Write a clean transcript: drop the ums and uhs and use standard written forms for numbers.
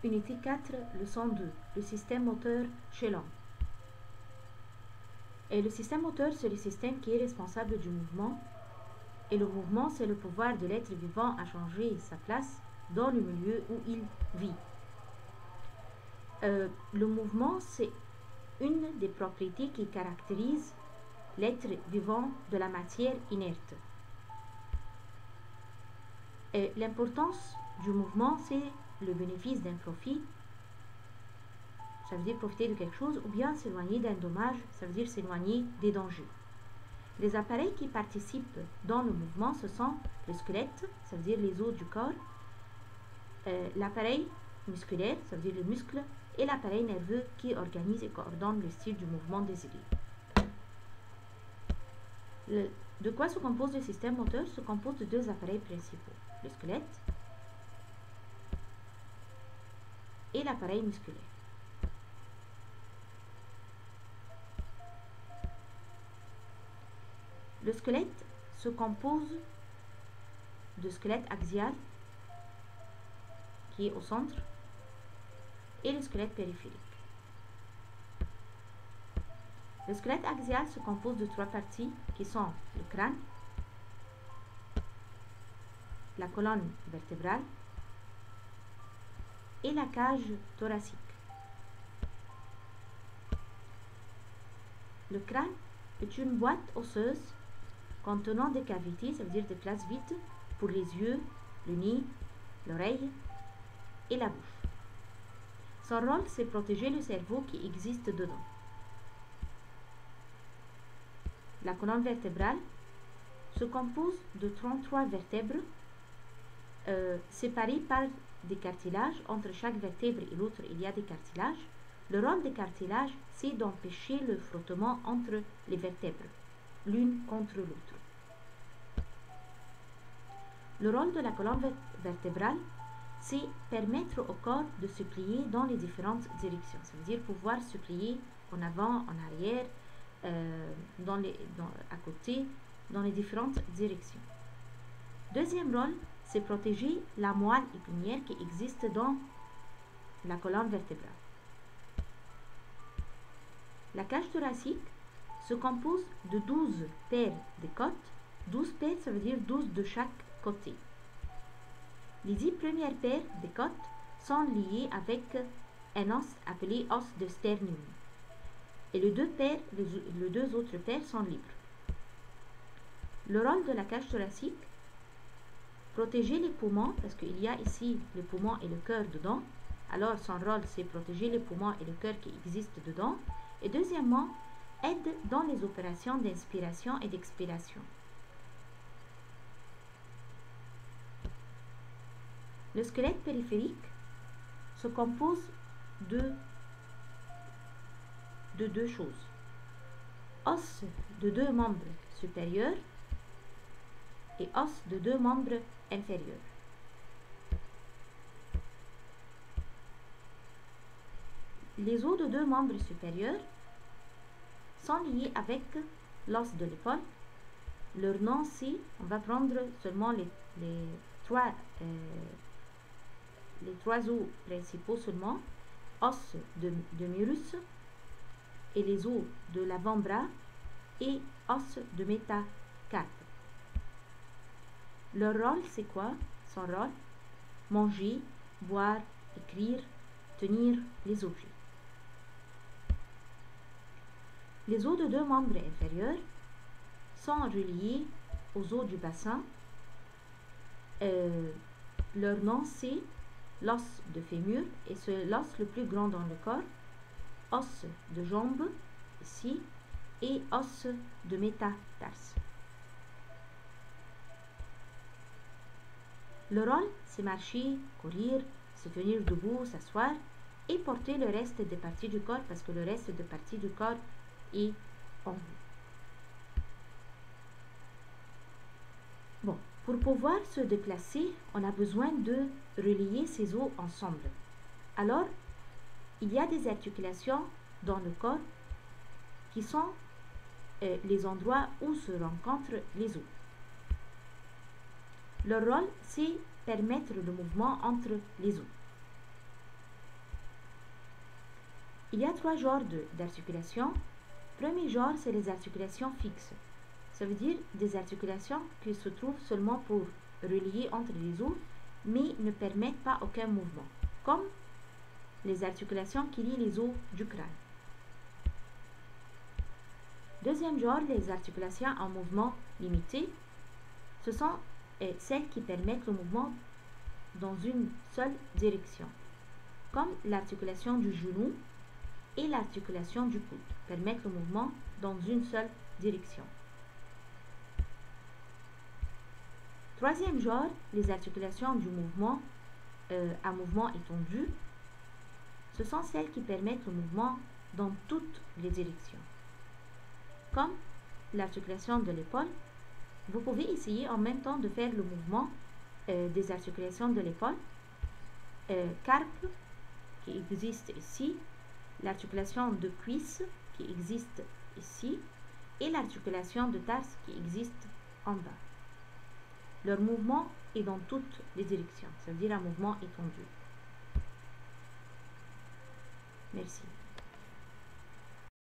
Unité 4, leçon 2, le système moteur chez l'homme. Et le système moteur, c'est le système qui est responsable du mouvement. Et le mouvement, c'est le pouvoir de l'être vivant à changer sa place dans le milieu où il vit. Le mouvement, c'est une des propriétés qui caractérise l'être vivant de la matière inerte. Et l'importance du mouvement, c'est le bénéfice d'un profit. Ça veut dire profiter de quelque chose, ou bien s'éloigner d'un dommage, ça veut dire s'éloigner des dangers. Les appareils qui participent dans le mouvement, ce sont le squelette, ça veut dire les os du corps, l'appareil musculaire, ça veut dire les muscles, et l'appareil nerveux qui organise et coordonne le style du mouvement désiré. De quoi se compose le système moteur? Se compose de deux appareils principaux, le squelette et l'appareil musculaire. Le squelette se compose de squelette axial qui est au centre et le squelette périphérique. Le squelette axial se compose de trois parties qui sont le crâne, la colonne vertébrale et la cage thoracique. Le crâne est une boîte osseuse contenant des cavités, ça veut dire des places vides pour les yeux, le nez, l'oreille et la bouche. Son rôle, c'est protéger le cerveau qui existe dedans. La colonne vertébrale se compose de 33 vertèbres séparées par des cartilages. Entre chaque vertèbre et l'autre, il y a des cartilages. Le rôle des cartilages, c'est d'empêcher le frottement entre les vertèbres, l'une contre l'autre. Le rôle de la colonne vertébrale, c'est permettre au corps de se plier dans les différentes directions. Ça veut dire pouvoir se plier en avant, en arrière, à côté, dans les différentes directions. Deuxième rôle, c'est protéger la moelle épinière qui existe dans la colonne vertébrale. La cage thoracique se compose de 12 paires de côtes. 12 paires, ça veut dire 12 de chaque côté. Les 10 premières paires de côtes sont liées avec un os appelé os de sternum. Et les deux autres paires sont libres. Le rôle de la cage thoracique, protéger les poumons, parce qu'il y a ici le poumon et le cœur dedans. Alors son rôle, c'est protéger les poumons et le cœur qui existent dedans. Et deuxièmement, aide dans les opérations d'inspiration et d'expiration. Le squelette périphérique se compose de deux choses. Os de deux membres supérieurs et os de deux membres inférieurs. Les os de deux membres supérieurs sont liés avec l'os de l'épaule. Leur nom, c'est, on va prendre seulement les trois os principaux seulement, os de myrus et les os de l'avant-bras et os de métacarpe. Leur rôle, c'est quoi? Son rôle, manger, boire, écrire, tenir les objets. Les os de deux membres inférieurs sont reliés aux os du bassin. Leur nom, c'est l'os de fémur, et c'est l'os le plus grand dans le corps, os de jambe, ici, et os de métatarse. Le rôle, c'est marcher, courir, se tenir debout, s'asseoir, et porter le reste des parties du corps, parce que le reste des parties du corps est en haut. Bon, pour pouvoir se déplacer, on a besoin de relier ces os ensemble. Alors, il y a des articulations dans le corps qui sont les endroits où se rencontrent les os. Leur rôle, c'est permettre le mouvement entre les os. Il y a trois genres d'articulations. Premier genre, c'est les articulations fixes. Ça veut dire des articulations qui se trouvent seulement pour relier entre les os, mais ne permettent pas aucun mouvement, comme les articulations qui lient les os du crâne. Deuxième genre, les articulations en mouvement limité. Ce sont celles qui permettent le mouvement dans une seule direction, comme l'articulation du genou et l'articulation du coude, permettent le mouvement dans une seule direction. Troisième genre, les articulations du mouvement à mouvement étendu. Ce sont celles qui permettent le mouvement dans toutes les directions, comme l'articulation de l'épaule. Vous pouvez essayer en même temps de faire le mouvement des articulations de l'épaule, carpe qui existe ici, l'articulation de cuisse qui existe ici et l'articulation de tarse qui existe en bas. Leur mouvement est dans toutes les directions, ça veut dire un mouvement étendu. Merci.